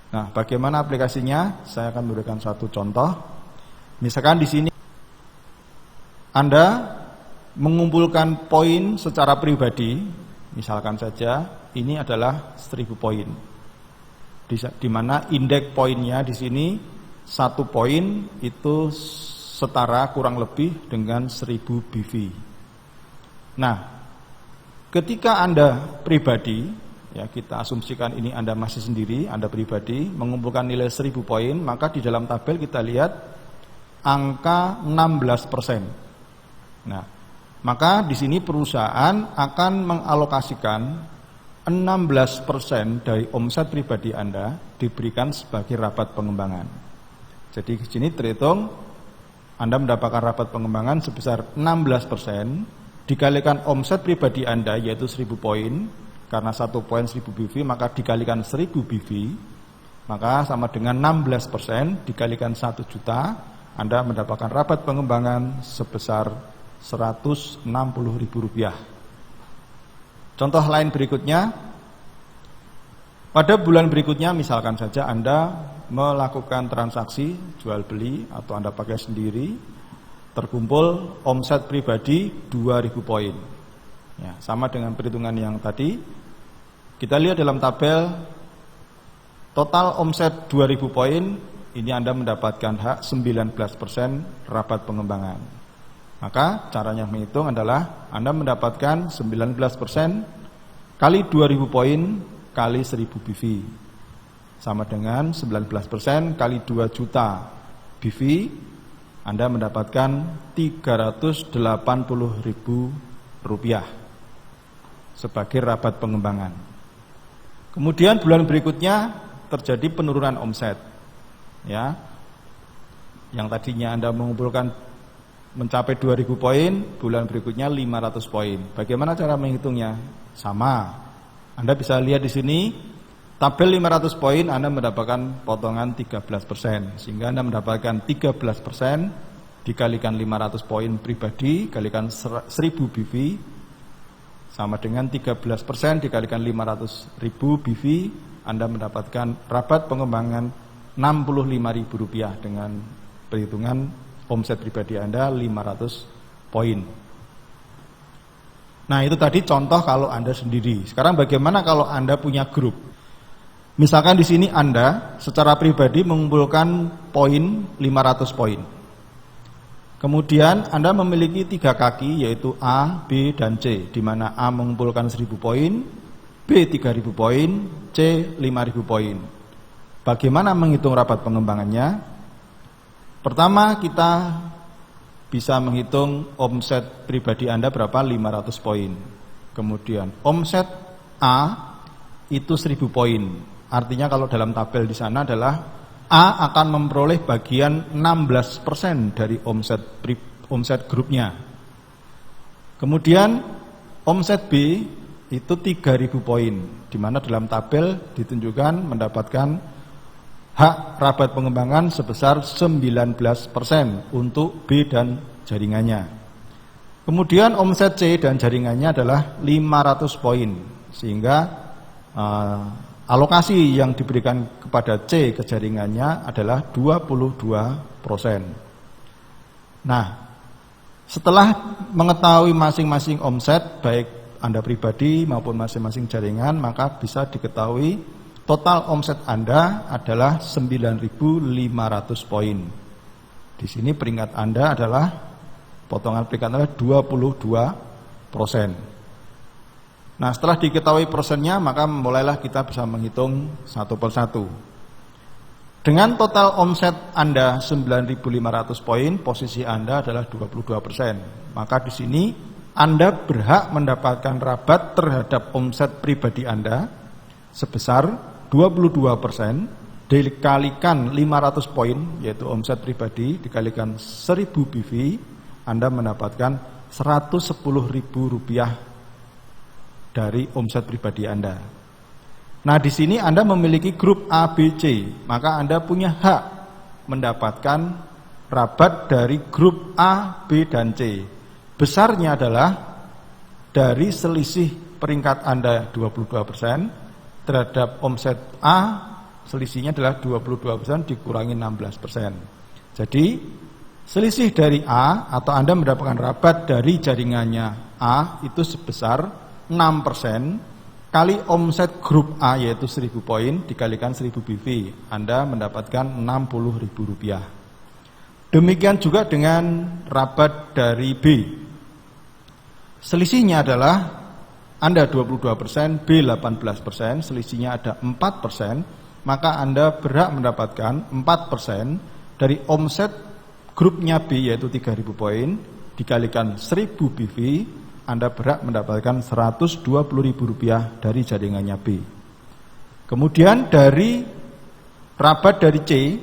Nah, bagaimana aplikasinya? Saya akan memberikan satu contoh. Misalkan di sini Anda mengumpulkan poin secara pribadi, misalkan saja ini adalah 1000 poin. Di mana indeks poinnya di sini 1 poin itu setara kurang lebih dengan 1000 BV. Nah, ketika Anda pribadi, ya kita asumsikan ini Anda masih sendiri, Anda pribadi mengumpulkan nilai 1000 poin, maka di dalam tabel kita lihat angka 16%. Nah, maka di sini perusahaan akan mengalokasikan 16% dari omset pribadi Anda diberikan sebagai rabat pengembangan. Jadi di sini terhitung Anda mendapatkan rabat pengembangan sebesar 16% dikalikan omset pribadi Anda yaitu 1000 poin, karena 1 poin 1000 BV maka dikalikan 1000 BV, maka sama dengan 16% dikalikan 1 juta, Anda mendapatkan rabat pengembangan sebesar Rp160.000. Contoh lain berikutnya, pada bulan berikutnya misalkan saja Anda melakukan transaksi jual beli atau Anda pakai sendiri, terkumpul omset pribadi 2000 poin. Ya, sama dengan perhitungan yang tadi. Kita lihat dalam tabel total omset 2000 poin, ini Anda mendapatkan hak 19% rabat pengembangan. Maka caranya menghitung adalah Anda mendapatkan 19% kali 2000 poin kali 1000 BV. Sama dengan 19% kali 2 juta BV, Anda mendapatkan Rp380.000 sebagai rabat pengembangan. Kemudian bulan berikutnya terjadi penurunan omset. Ya. Yang tadinya Anda mengumpulkan mencapai 2000 poin, bulan berikutnya 500 poin. Bagaimana cara menghitungnya? Sama. Anda bisa lihat di sini tabel 500 poin Anda mendapatkan potongan 13%, sehingga Anda mendapatkan 13% dikalikan 500 poin pribadi kalikan 1000 BV sama dengan 13% dikalikan 500.000 BV, Anda mendapatkan rabat pengembangan Rp65.000 dengan perhitungan omset pribadi Anda 500 poin. Nah, itu tadi contoh kalau Anda sendiri. Sekarang bagaimana kalau Anda punya grup? Misalkan di sini Anda secara pribadi mengumpulkan poin 500 poin. Kemudian Anda memiliki 3 kaki yaitu A, B, dan C, di mana A mengumpulkan 1000 poin, B 3000 poin, C 5000 poin. Bagaimana menghitung rabat pengembangannya? Pertama, kita bisa menghitung omset pribadi Anda berapa? 500 poin. Kemudian omset A itu 1000 poin. Artinya kalau dalam tabel di sana adalah A akan memperoleh bagian 16% dari omset grupnya. Kemudian omset B itu 3000 poin, di mana dalam tabel ditunjukkan mendapatkan hak rabat pengembangan sebesar 19% untuk B dan jaringannya. Kemudian omset C dan jaringannya adalah 500 poin, sehingga alokasi yang diberikan kepada C ke jaringannya adalah 22%. Nah, setelah mengetahui masing-masing omset, baik Anda pribadi maupun masing-masing jaringan, maka bisa diketahui total omset Anda adalah 9.500 poin. Di sini peringkat Anda adalah potongan peringkat Anda 22%. Nah, setelah diketahui persennya, maka mulailah kita bisa menghitung satu persatu. Dengan total omset Anda 9.500 poin, posisi Anda adalah 22%. Maka di sini Anda berhak mendapatkan rabat terhadap omset pribadi Anda sebesar 22% dikalikan 500 poin yaitu omset pribadi dikalikan 1000 BV, Anda mendapatkan Rp110.000 dari omset pribadi Anda. Nah, di sini Anda memiliki grup A, B, C, maka Anda punya hak mendapatkan rabat dari grup A, B, dan C. Besarnya adalah dari selisih peringkat Anda 22% terhadap omset A selisihnya adalah 22% dikurangi 16%. Jadi selisih dari A atau Anda mendapatkan rabat dari jaringannya A itu sebesar 6% kali omset grup A yaitu 1000 poin dikalikan 1000 BV. Anda mendapatkan Rp60.000. Demikian juga dengan rabat dari B. Selisihnya adalah Anda 22%, B 18%, selisihnya ada 4%, maka Anda berhak mendapatkan 4% dari omset grupnya B yaitu 3000 poin dikalikan 1000 BV, Anda berhak mendapatkan Rp120.000 dari jaringannya B. Kemudian dari rabat dari C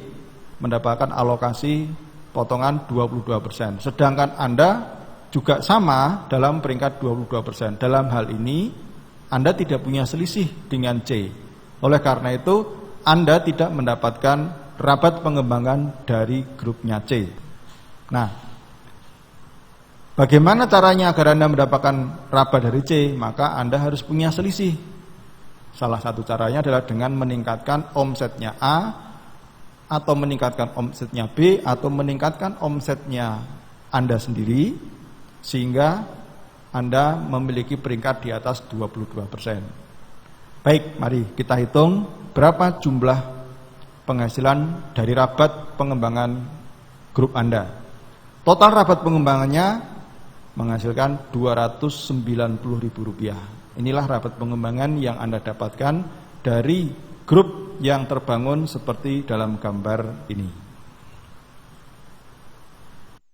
mendapatkan alokasi potongan 22%. Sedangkan Anda juga sama dalam peringkat 22%. Dalam hal ini Anda tidak punya selisih dengan C. Oleh karena itu Anda tidak mendapatkan rabat pengembangan dari grupnya C. Nah, bagaimana caranya agar Anda mendapatkan rabat dari C? Maka Anda harus punya selisih. Salah satu caranya adalah dengan meningkatkan omsetnya A, atau meningkatkan omsetnya B, atau meningkatkan omsetnya Anda sendiri, sehingga Anda memiliki peringkat di atas 22%. Baik, mari kita hitung berapa jumlah penghasilan dari rabat pengembangan grup Anda. Total rabat pengembangannya menghasilkan Rp290.000. Inilah rabat pengembangan yang Anda dapatkan dari grup yang terbangun seperti dalam gambar ini.